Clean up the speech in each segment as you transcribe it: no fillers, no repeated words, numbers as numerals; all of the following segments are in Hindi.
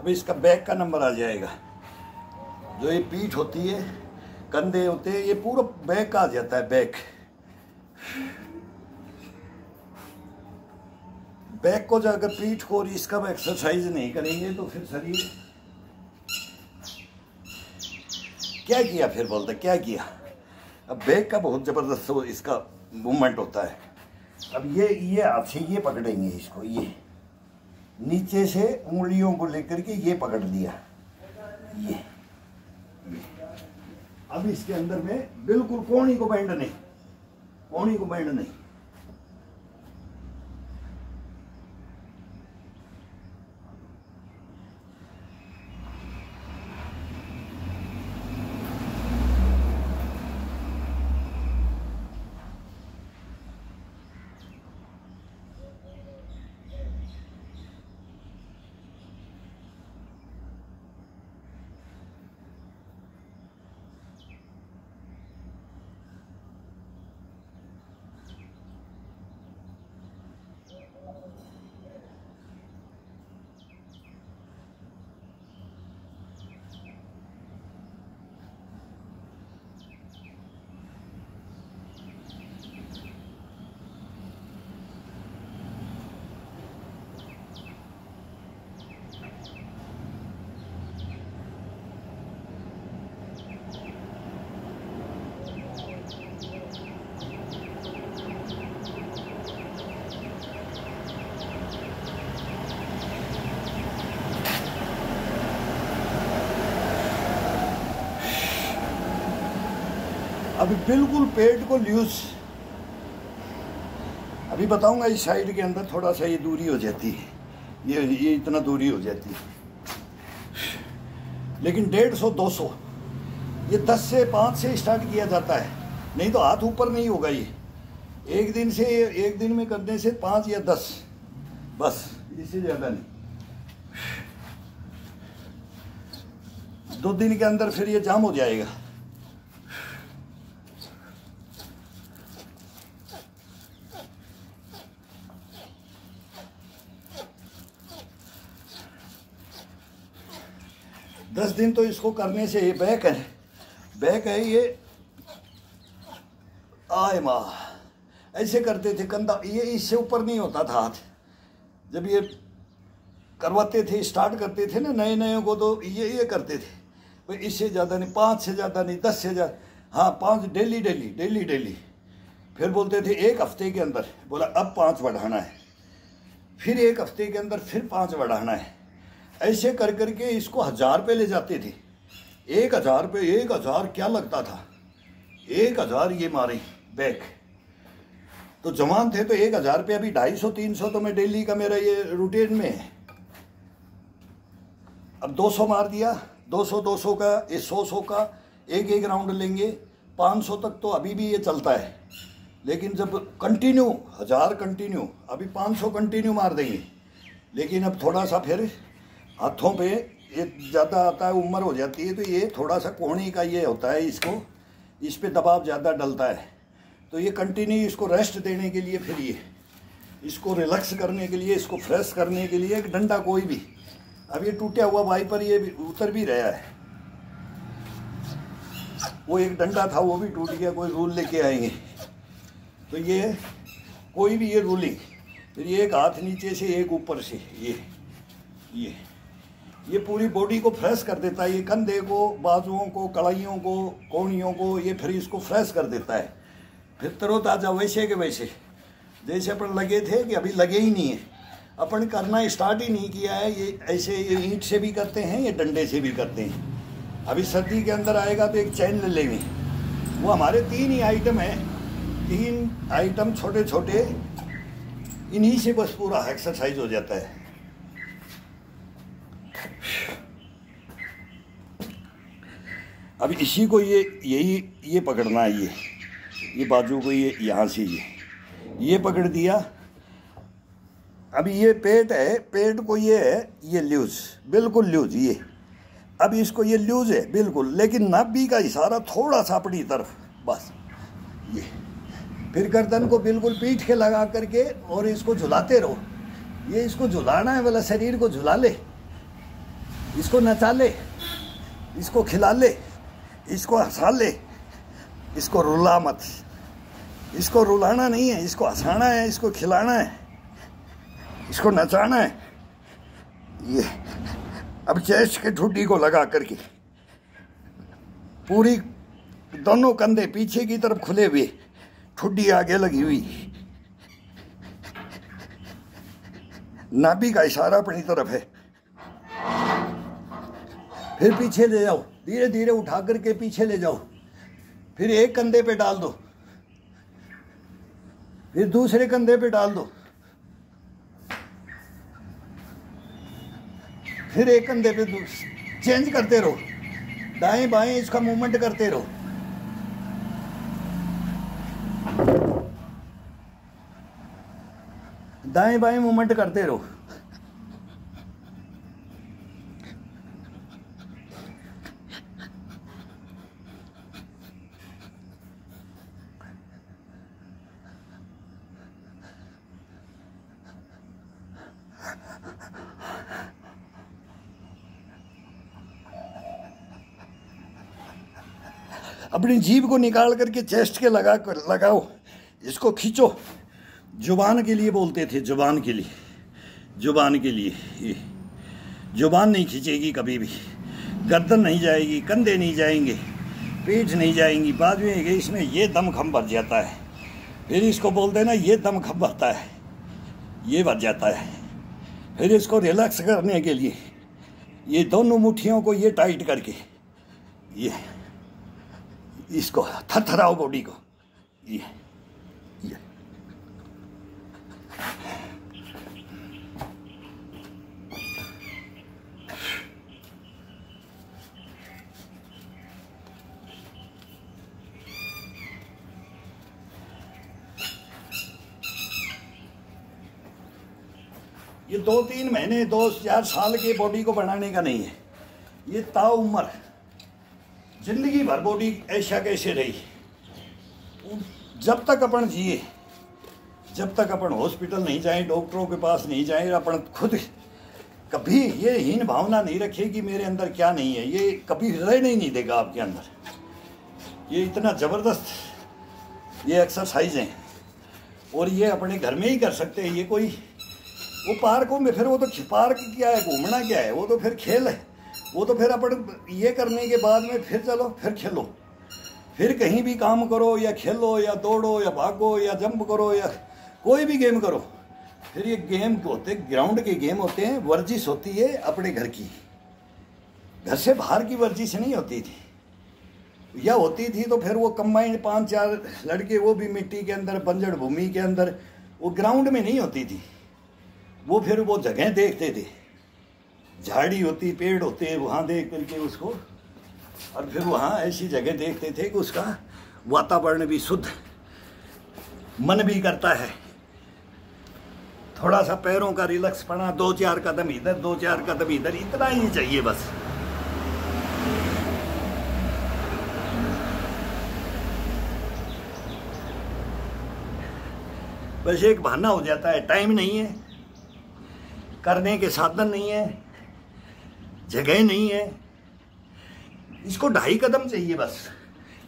इसका बैक का नंबर आ जाएगा। जो ये पीठ होती है, कंधे होते हैं, ये पूरा बैक का आ जाता है। बैक को जो अगर पीठ को और इसका एक्सरसाइज नहीं करेंगे तो फिर शरीर क्या किया, फिर बोलते क्या किया। अब बैक का बहुत ज़बरदस्त इसका मूवमेंट होता है। अब ये हाथ से ये पकड़ेंगे इसको, ये नीचे से उंगलियों को लेकर के ये पकड़ लिया, ये। अब इसके अंदर में बिल्कुल कोहनी को बैंड नहीं, कोहनी को बैंड नहीं। अभी बिल्कुल पेट को लूज, अभी बताऊंगा। इस साइड के अंदर थोड़ा सा ये दूरी हो जाती है, ये इतना दूरी हो जाती है, लेकिन 150-200 ये 10 से 5 से स्टार्ट किया जाता है, नहीं तो हाथ ऊपर नहीं होगा। ये एक दिन में करने से 5 या 10, बस, इससे ज़्यादा नहीं। 2 दिन के अंदर फिर ये जाम हो जाएगा। दस दिन तो इसको करने से, ये बैक है ये। आए माँ, ऐसे करते थे कंधा, ये इससे ऊपर नहीं होता था हाथ। जब ये करवाते थे, स्टार्ट करते थे ना नए को, तो ये करते थे भाई, इससे ज़्यादा नहीं, 5 से ज़्यादा नहीं, 10 से ज़्यादा, हाँ 5 डेली। फिर बोलते थे 1 हफ्ते के अंदर, बोला अब 5 बढ़ाना है, फिर 1 हफ्ते के अंदर फिर 5 बढ़ाना है। ऐसे कर करके इसको 1000 रुपये ले जाते थे। 1000 रुपये, 1000 क्या लगता था, 1000 ये मारे बैक। तो जवान थे तो 1000 रुपये, अभी 250-300 तो मैं डेली का मेरा ये रूटीन में है। अब 200 मार दिया, 200 का, ये 100 का, एक राउंड लेंगे, 500 तक तो अभी भी ये चलता है। लेकिन जब कंटिन्यू 1000 कंटिन्यू, अभी 500 कंटिन्यू मार देंगे। लेकिन अब थोड़ा सा फिर हाथों पे ये ज़्यादा आता है, उम्र हो जाती है, तो ये थोड़ा सा कोहनी का ये होता है, इस पे दबाव ज़्यादा डलता है। तो ये कंटिन्यू इसको रेस्ट देने के लिए, फिर ये इसको रिलैक्स करने के लिए, इसको फ्रेश करने के लिए एक डंडा कोई भी, अब ये टूटा हुआ वाइपर ये भी उतर भी रहा है, वो एक डंडा था वो भी टूट गया, कोई रूल लेके आएंगे। तो ये कोई भी ये रूलिंग, फिर ये एक हाथ नीचे से एक ऊपर से, ये पूरी बॉडी को फ्रेश कर देता है। ये कंधे को, बाजुओं को, कलाइयों को, कोहनियों को, ये फिर इसको फ्रेश कर देता है। फिर तरोताज़ा वैसे के वैसे, जैसे अपन लगे थे कि अभी लगे ही नहीं है, अपन करना स्टार्ट ही नहीं किया है। ये ऐसे ये ईंट से भी करते हैं, ये डंडे से भी करते हैं। अभी सर्दी के अंदर आएगा तो एक चैन ले लेंगे, वो हमारे 3 ही आइटम है, 3 आइटम छोटे छोटे, इन्हीं से बस पूरा एक्सरसाइज हो जाता है। अब इसी को ये पकड़ना है, ये बाजू को ये यहाँ से ये पकड़ दिया। अभी ये पेट है, पेट को ये है, ये लूज, बिल्कुल लूज ये। अब इसको ये लूज है बिल्कुल, लेकिन नाभि का इशारा थोड़ा सा अपनी तरफ, बस ये। फिर गर्दन को बिल्कुल पीठ के लगा करके और इसको झुलाते रहो। ये इसको झुलाना है, वाला शरीर को झुला ले। इसको नचा ले, इसको खिला ले, इसको हंसा ले, इसको रुला मत। इसको रुलाना नहीं है, इसको हंसाना है, इसको खिलाना है, इसको नचाना है। ये अब चेस्ट के ठुड्डी को लगा करके पूरी दोनों कंधे पीछे की तरफ खुले हुए, ठुड्डी आगे लगी हुई, नाभि का इशारा अपनी तरफ है। फिर पीछे ले जाओ, धीरे धीरे उठा करके पीछे ले जाओ। फिर एक कंधे पे डाल दो, फिर दूसरे कंधे पे डाल दो, फिर एक कंधे पे चेंज करते रहो, दाएं बाएं इसका मूवमेंट करते रहो। दाएं बाएं मूवमेंट करते रहो। अपनी जीभ को निकाल करके चेस्ट के लगाओ, इसको खींचो। जुबान के लिए बोलते थे, जुबान के लिए, जुबान के लिए। ये जुबान नहीं खींचेगी कभी भी, गर्दन नहीं जाएगी, कंधे नहीं जाएंगे, पीठ नहीं जाएंगी, बाद में इसमें ये दम खम भर जाता है। फिर इसको बोलते हैं ना, ये दम खम भरता है, ये भर जाता है। फिर इसको रिलैक्स करने के लिए ये दोनों मुट्ठियों को ये टाइट करके ये इसको थरथराओ बॉडी को। ये ये 2-3 महीने 2-4 साल के बॉडी को बनाने का नहीं है, ये ताउम्र जिंदगी भर बॉडी ऐसा कैसे रही। जब तक अपन जिए, जब तक अपन हॉस्पिटल नहीं जाए, डॉक्टरों के पास नहीं जाए, अपन खुद कभी ये हीन भावना नहीं रखे कि मेरे अंदर क्या नहीं है, ये कभी रहने ही नहीं देगा आपके अंदर। ये इतना ज़बरदस्त ये एक्सरसाइज हैं और ये अपने घर में ही कर सकते हैं। ये कोई वो पार्कों में, फिर वो तो पार्क क्या है, घूमना क्या है, वो तो फिर खेल है। वो तो फिर अपन ये करने के बाद में फिर चलो, फिर खेलो, फिर कहीं भी काम करो, या खेलो, या दौड़ो, या भागो, या जंप करो, या कोई भी गेम करो। फिर ये गेम होते, ग्राउंड के गेम होते हैं, वर्जिश होती है अपने घर की, घर से बाहर की वर्जिश नहीं होती थी। या होती थी तो फिर वो कंबाइंड 5-4 लड़के, वो भी मिट्टी के अंदर, बंजर भूमि के अंदर, वो ग्राउंड में नहीं होती थी। वो फिर वो जगह देखते थे, झाड़ी होती, पेड़ होते, वहाँ देख करके उसको, और फिर वहाँ ऐसी जगह देखते थे कि उसका वातावरण भी शुद्ध, मन भी करता है। थोड़ा सा पैरों का रिलैक्स पड़ा, 2-4 कदम इधर, 2-4 कदम इधर, इतना ही चाहिए बस। बस एक बहाना हो जाता है, टाइम नहीं है, करने के साधन नहीं है, जगह नहीं है। इसको 2.5 कदम चाहिए बस।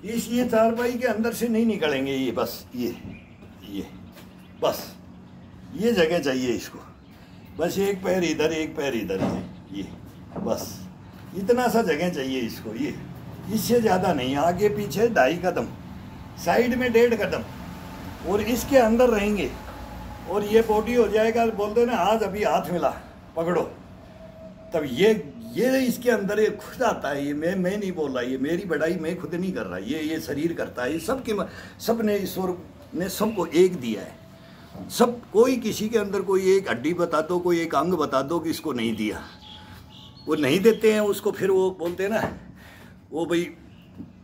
ये चारपाई के अंदर से नहीं निकलेंगे, ये बस ये बस ये जगह चाहिए इसको। बस एक पैर इधर, एक पैर इधर है, ये बस इतना सा जगह चाहिए इसको। ये इससे ज़्यादा नहीं, आगे पीछे 2.5 कदम, साइड में 1.5 कदम, और इसके अंदर रहेंगे और ये बॉडी हो जाएगा। बोलते ना, आज अभी हाथ मिला, पकड़ो, तब ये इसके अंदर ये खुद आता है। ये मैं नहीं बोल रहा, ये मेरी बढ़ाई मैं खुद नहीं कर रहा, ये शरीर करता है। ये सब ने, ईश्वर ने सबको एक दिया है। सब, कोई किसी के अंदर कोई एक हड्डी बता दो, कोई एक अंग बता दो कि इसको नहीं दिया, वो नहीं देते हैं उसको। फिर वो बोलते हैं ना, वो भाई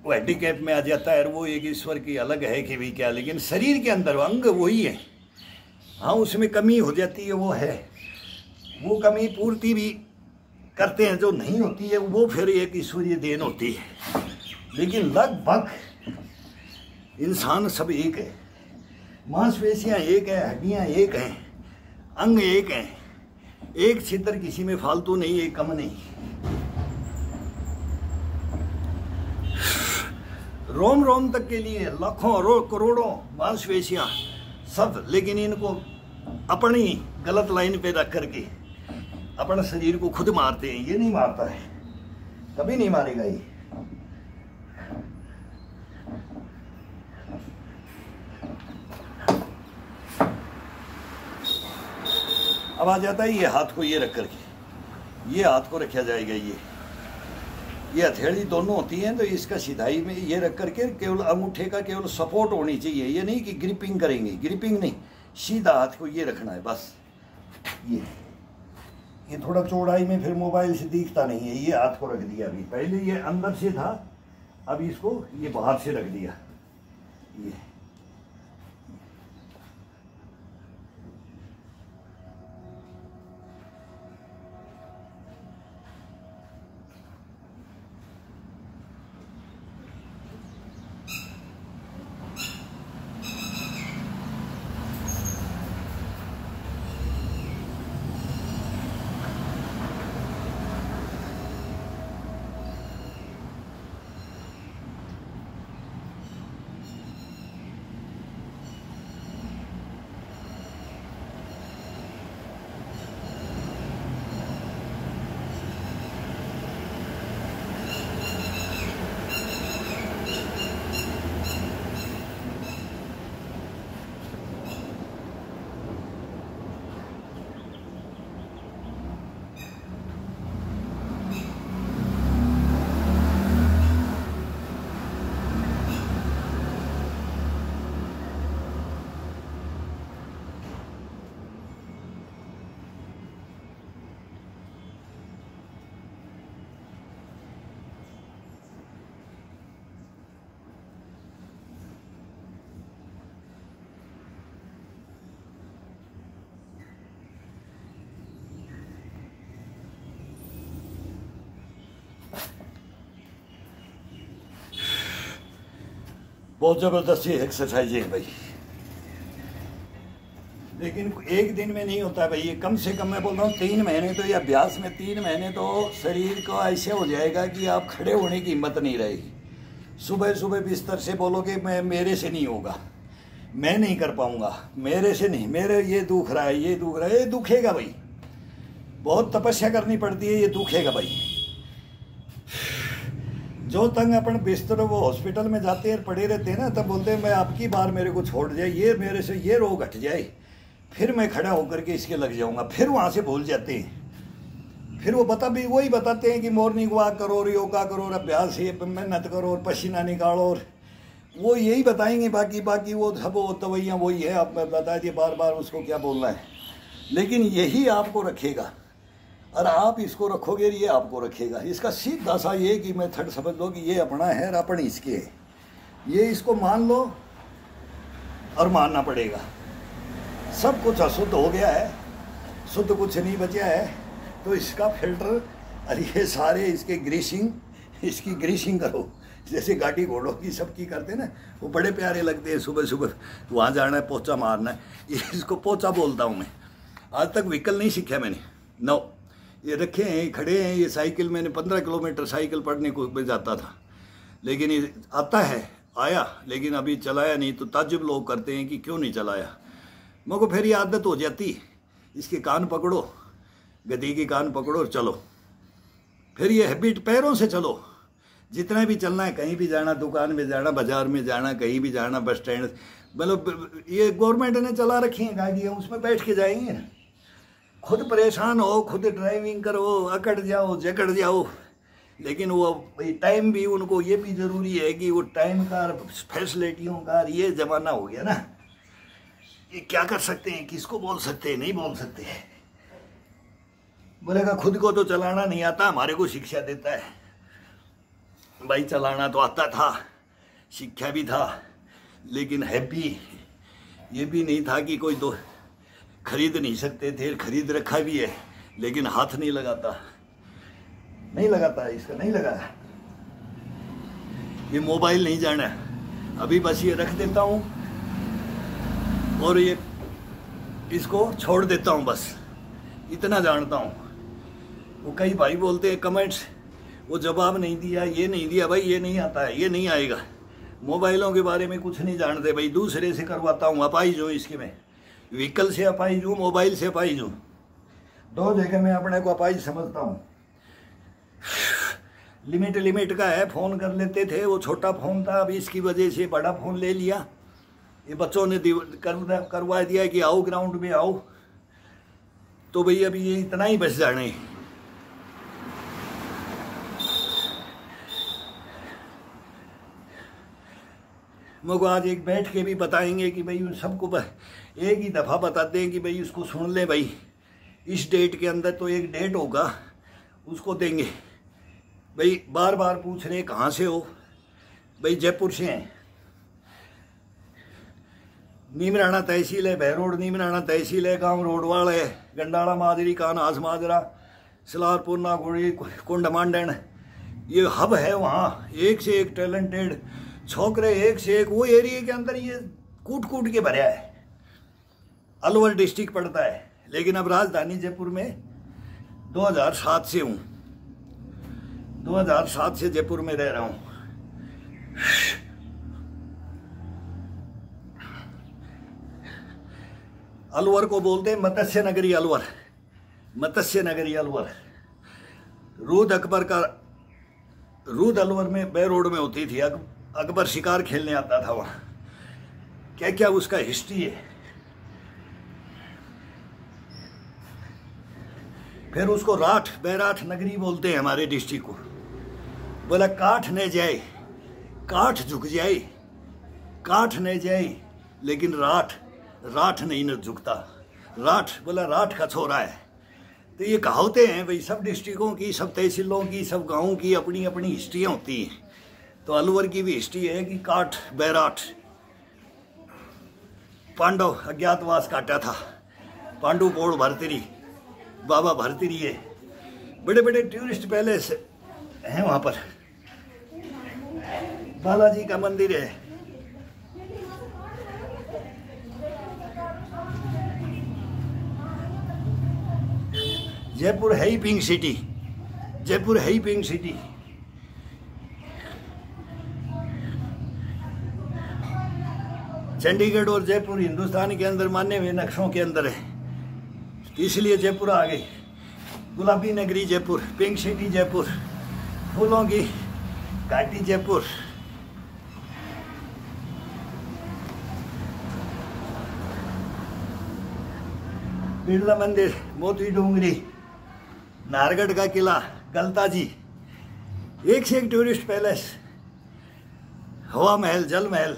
वो हैंडीकैप में आ जाता है, और वो एक ईश्वर की अलग है कि भी क्या, लेकिन शरीर के अंदर अंग वही है। हाँ, उसमें कमी हो जाती है, वो है, वो कमी पूर्ति भी करते हैं, जो नहीं होती है वो फिर एक ईश्वरीय देन होती है। लेकिन लगभग इंसान सब एक है, मांसपेशियाँ एक है, हड्डियाँ एक हैं, अंग एक हैं, एक छिद्र किसी में फालतू नहीं, एक कम नहीं। रोम रोम तक के लिए लाखों करोड़ों मांसपेशियां सब, लेकिन इनको अपनी गलत लाइन पे रख करके अपने शरीर को खुद मारते हैं। ये नहीं मारता है, कभी नहीं मारेगा ये। अब आ जाता है ये हाथ को ये रख करके, ये हाथ को रखा जाएगा। ये हथेली दोनों होती हैं, तो इसका सिधाई में ये रख करके केवल अंगूठे का केवल सपोर्ट होनी चाहिए। ये नहीं कि ग्रिपिंग करेंगे, ग्रिपिंग नहीं, सीधा हाथ को ये रखना है बस। ये थोड़ा चौड़ाई में फिर मोबाइल से दिखता नहीं है। ये हाथ को रख दिया, अभी पहले ये अंदर से था, अब इसको ये बाहर से रख दिया। ये बहुत ज़बरदस्त एक्सरसाइज है भाई, लेकिन एक दिन में नहीं होता भाई। ये कम से कम मैं बोल रहा हूँ 3 महीने तो, ये अभ्यास में 3 महीने तो शरीर को ऐसे हो जाएगा कि आप खड़े होने की हिम्मत नहीं रहेगी। सुबह सुबह बिस्तर से बोलोगे मैं मेरे से नहीं होगा, मैं नहीं कर पाऊँगा, मेरे से नहीं, मेरे ये दुख रहा है, ये दुख रहा है। ये दुखेगा भाई, बहुत तपस्या करनी पड़ती है, ये दुखेगा भाई। जो तंग अपन बिस्तर वो हॉस्पिटल में जाते हैं पड़े रहते हैं ना, तब बोलते हैं मैं आपकी बार मेरे को छोड़ जाए, ये मेरे से ये रोग हट जाए, फिर मैं खड़ा होकर के इसके लग जाऊंगा। फिर वहाँ से भूल जाते हैं। फिर वो वही बताते हैं कि मॉर्निंग वॉक करो और योगा करो और अभ्यास ये मेहनत करो और पसीना निकालो, और वो यही बताएंगे। बाकी वो सब तवैयाँ वही है, आप बता दिए बार बार उसको क्या बोलना है। लेकिन यही आपको रखेगा, और आप इसको रखोगे ये आपको रखेगा। इसका सीधा सा ये कि मेथड समझ लो कि ये अपना है और अपन इसके है। ये इसको मान लो और मानना पड़ेगा। सब कुछ अशुद्ध हो गया है, शुद्ध कुछ नहीं बचा है, तो इसका फिल्टर और ये सारे इसके इसकी ग्रीसिंग करो। जैसे गाड़ी घोड़ों की सबकी करते हैं ना, वो बड़े प्यारे लगते हैं। सुबह सुबह वहाँ जाना है, पोछा मारना है, ये इसको पोछा बोलता हूँ मैं। आज तक व्हीकल नहीं सीखा मैंने, नो। ये रखे हैं, खड़े हैं। ये साइकिल मैंने 15 किलोमीटर साइकिल पढ़ने को मैं जाता था, लेकिन ये आता है आया, लेकिन अभी चलाया नहीं। तो ताज्जुब लोग करते हैं कि क्यों नहीं चलाया। मेरे को फिर ये आदत हो जाती, इसके कान पकड़ो, गति के कान पकड़ो और चलो। फिर ये हैबिट, पैरों से चलो, जितना भी चलना है, कहीं भी जाना, दुकान में जाना, बाजार में जाना, कहीं भी जाना, बस स्टैंड, मतलब ये गवर्नमेंट ने चला रखी हैं गाड़ियाँ, उसमें बैठ के जाएंगे ना। खुद परेशान हो, खुद ड्राइविंग करो, अकड़ जाओ, जकड़ जाओ, लेकिन वो टाइम भी उनको ये भी ज़रूरी है कि वो टाइम का, फैसिलिटियों का ये ज़माना हो गया ना। ये क्या कर सकते हैं, किसको बोल सकते हैं, नहीं बोल सकते। बोलेगा खुद को तो चलाना नहीं आता, हमारे को शिक्षा देता है। भाई चलाना तो आता था, शिक्षा भी था, लेकिन हैप्पी ये भी नहीं था कि कोई दो खरीद नहीं सकते थे। खरीद रखा भी है, लेकिन हाथ नहीं लगाता, नहीं लगाता, इसका नहीं लगाया। ये मोबाइल नहीं जाना, अभी बस ये रख देता हूँ और ये इसको छोड़ देता हूँ बस। इतना जानता हूँ। वो कई भाई बोलते हैं कमेंट्स, वो जवाब नहीं दिया, ये नहीं दिया। भाई ये नहीं आता है, ये नहीं आएगा। मोबाइलों के बारे में कुछ नहीं जानते भाई, दूसरे से करवाता हूँ। अपाइज हूँ इसके में, व्हीकल से अपाइज हूँ, मोबाइल से अपाइज हूँ। दो जगह मैं अपने को अपाइज समझता हूँ। लिमिट का है। फ़ोन कर लेते थे, वो छोटा फ़ोन था, अभी इसकी वजह से बड़ा फ़ोन ले लिया। ये बच्चों ने करवा दिया कि आओ ग्राउंड में आओ, तो भाई अभी ये इतना ही बच जाने। मुझको आज एक बैठ के भी बताएंगे कि भाई सबको एक ही दफ़ा बताते हैं कि भाई उसको सुन ले भाई, इस डेट के अंदर तो एक डेट होगा उसको देंगे। भाई बार बार पूछ रहे कहाँ से हो, भाई जयपुर से हैं। नीमराणा तहसील है, बहरोड नीमराणा तहसील है, गांव रोडवाल है, गंडाला माजरी, कानहास माजरा, सलारपुर, नागुड़ी, कुंड मांडन, ये हब है। वहाँ एक से एक टैलेंटेड छोकरे, एक से एक। वो एरिया के अंदर ये कूट के भरा है। अलवर डिस्ट्रिक्ट पड़ता है, लेकिन अब राजधानी जयपुर में 2007 से हूँ। 2007 से जयपुर में रह रहा हूँ। अलवर को बोलते हैं मत्स्य नगरी अलवर, मत्स्य नगरी अलवर। रूद अकबर का रूद अलवर में बहरोड में होती थी। अकबर शिकार खेलने आता था वहाँ। क्या क्या उसका हिस्ट्री है। फिर उसको राठ, बैराठ नगरी बोलते हैं हमारे डिस्ट्रिक्ट को। बोला काठ न जाए, काठ झुक जाए, काठ न जाए, लेकिन राठ नहीं न झुकता। राठ बोला राठ का छोरा है। तो ये कहावतें हैं भाई, सब डिस्ट्रिक्टों की, सब तहसीलों की, सब गाँवों की अपनी अपनी हिस्ट्रियाँ होती हैं। तो अलवर की भी हिस्ट्री है कि काठ बैराठ। पांडव अज्ञातवास काटा था, पांडु कोड़ भरतरी, बाबा भरतरी है। बड़े बड़े टूरिस्ट पैलेस हैं वहाँ पर। बालाजी का मंदिर है। जयपुर है ही पिंक सिटी, जयपुर है ही पिंक सिटी। चंडीगढ़ और जयपुर हिंदुस्तान के अंदर माने हुए नक्शों के अंदर है, इसलिए जयपुर आ गई। गुलाबी नगरी जयपुर, पिंक सिटी जयपुर, फूलों की घाटी जयपुर। बिरला मंदिर, मोती डूंगरी, नाहरगढ़ का किला, गलता जी, एक से एक टूरिस्ट पैलेस, हवा महल, जल महल।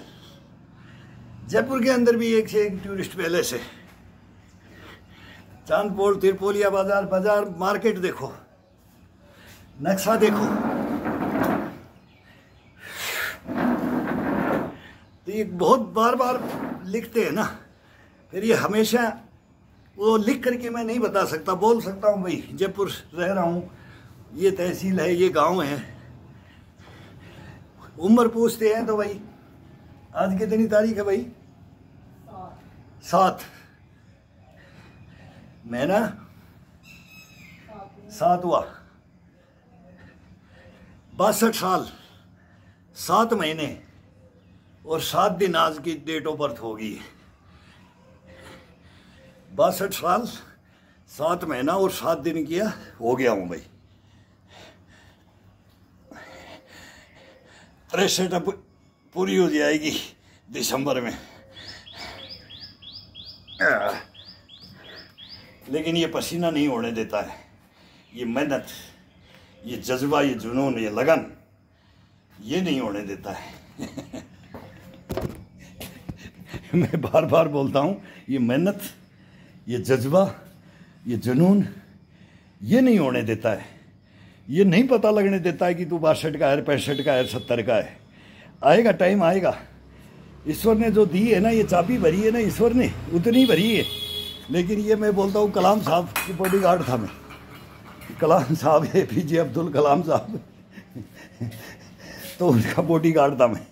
जयपुर के अंदर भी एक से एक टूरिस्ट पैलेस है। चांदपोल, तिरपोलिया बाजार, बाजार मार्केट देखो, नक्शा देखो। तो ये बहुत बार बार लिखते हैं ना, फिर ये हमेशा वो लिख करके मैं नहीं बता सकता। बोल सकता हूँ भाई जयपुर रह रहा हूँ, ये तहसील है, ये गांव है। उम्र पूछते हैं तो भाई आज कितनी तारीख है भाई? 7 महीना 7वां, 62 साल 7 महीने और 7 दिन आज की डेट ऑफ बर्थ होगी। 62 साल 7 महीना और 7 दिन किया हो गया हूँ भाई। 63 पूरी हो जाएगी दिसंबर में। लेकिन ये पसीना नहीं होने देता है, ये मेहनत, ये जज्बा, ये जुनून, ये लगन, ये नहीं होने देता है। मैं बार बार बोलता हूँ, ये मेहनत, ये जज्बा, ये जुनून, ये नहीं होने देता है। ये नहीं पता लगने देता है कि तू 62 का है, 65 का है, 70 का है। आएगा, टाइम आएगा। ईश्वर ने जो दी है ना, ये चाबी भरी है ना ईश्वर ने, उतनी भरी है। लेकिन ये मैं बोलता हूँ, कलाम साहब की बॉडीगार्ड था मैं। कलाम साहब APJ अब्दुल कलाम साहब तो उनका बॉडीगार्ड था मैं।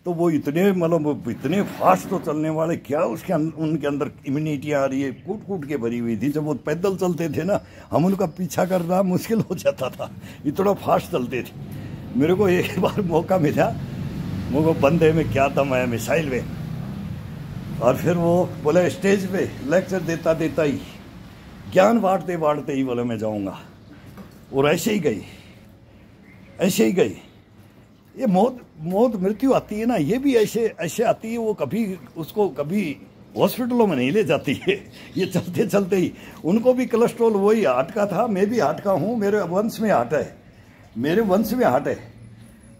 तो वो इतने मतलब इतने फास्ट तो चलने वाले, क्या उसके उनके अंदर इम्यूनिटी आ रही है, कूट कूट के भरी हुई थी। जब वो पैदल चलते थे ना, हम उनका पीछा करना मुश्किल हो जाता था, इतना फास्ट चलते थे। मेरे को एक बार मौका मिला, मुझको बंदे में क्या दम है, मिसाइल में। और फिर वो बोले स्टेज पे लेक्चर देता देता ही, ज्ञान बांटते बांटते ही बोले मैं जाऊँगा। और ऐसे ही गई, ऐसे ही गई। ये मौत मृत्यु आती है ना, ये भी ऐसे ऐसे आती है। वो कभी उसको कभी हॉस्पिटलों में नहीं ले जाती है, ये चलते चलते ही। उनको भी कोलेस्ट्रॉल वही हार्ट का था, मैं भी हार्ट का हूँ, मेरे वंश में हार्ट है, मेरे वंश में हार्ट है।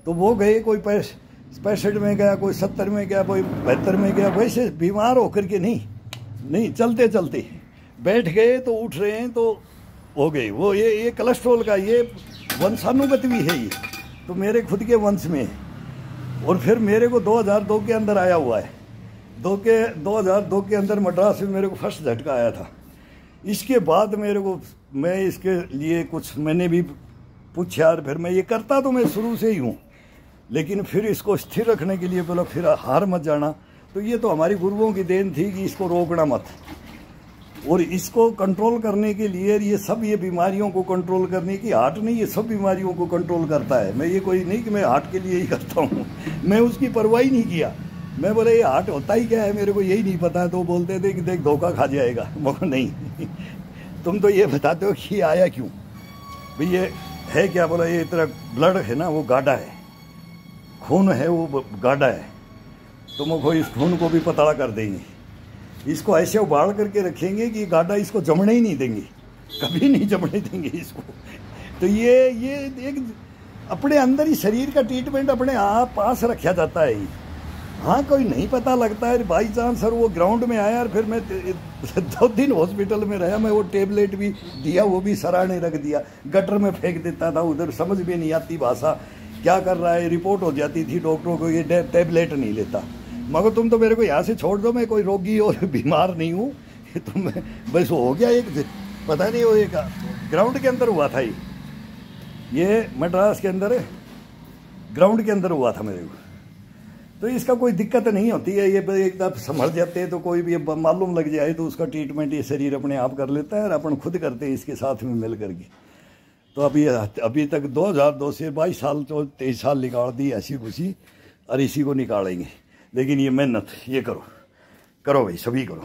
तो वो गए, कोई 65 में गया, कोई 70 में गया, कोई 72 में गया, वैसे बीमार होकर के नहीं, चलते चलते बैठ गए तो उठ रहे हैं तो हो गए। वो ये कोलेस्ट्रॉल का ये वंशानुगत भी है ये, तो मेरे खुद के वंश में। और फिर मेरे को 2002 के अंदर आया हुआ है, 2002 के अंदर मद्रास में मेरे को फर्स्ट झटका आया था। इसके बाद मेरे को, मैं इसके लिए कुछ मैंने भी पूछा, और फिर मैं ये करता तो मैं शुरू से ही हूँ, लेकिन फिर इसको स्थिर रखने के लिए बोला फिर हार मत जाना। तो ये तो हमारी गुरुओं की देन थी कि इसको रोकना मत, और इसको कंट्रोल करने के लिए ये बीमारियों को कंट्रोल करने की, हार्ट नहीं, ये सब बीमारियों को कंट्रोल करता है। मैं ये कोई नहीं कि मैं हार्ट के लिए ही करता हूँ, मैं उसकी परवाह ही नहीं किया। मैं बोले ये हार्ट होता ही क्या है, मेरे को यही नहीं पता है। तो बोलते थे कि देख धोखा खा जाएगा, मगर नहीं तुम तो ये बताते हो कि आया क्यों भाई, ये है क्या। बोला ये तेरा ब्लड है ना वो गाढ़ा है, खून है वो गाढ़ा है, तो मुझको इस खून को भी पतला कर देंगे, इसको ऐसे उबाल करके रखेंगे कि गाढ़ा इसको जमने ही नहीं देंगे, कभी नहीं जमने देंगे इसको। तो ये एक अपने अंदर ही शरीर का ट्रीटमेंट अपने आप पास रखा जाता है। हाँ, कोई नहीं पता लगता है बाई चांस। सर वो ग्राउंड में आया और फिर मैं 2 दिन हॉस्पिटल में रहा। मैं वो टेबलेट भी दिया, वो भी सराहने रख दिया, गटर में फेंक देता था, उधर समझ में नहीं आती भाषा क्या कर रहा है। रिपोर्ट हो जाती थी डॉक्टरों को, ये टेबलेट नहीं लेता। मगर तुम तो मेरे को यहाँ से छोड़ दो, मैं कोई रोगी और बीमार नहीं हूँ। तो मैं बस हो गया एक पता नहीं, वो एक ग्राउंड के अंदर हुआ था, ये मद्रास के अंदर ग्राउंड के अंदर हुआ था मेरे को। तो इसका कोई दिक्कत नहीं होती है, ये एकदम संभल जाते हैं। तो कोई भी मालूम लग जाए तो उसका ट्रीटमेंट ये शरीर अपने आप कर लेता है, और अपन खुद करते हैं इसके साथ में मिल करके। तो अभी तक 2002 से 22 साल 23 साल निकाल दी ऐसी खुशी, और इसी को निकालेंगे। लेकिन ये मेहनत ये करो भाई, सभी करो।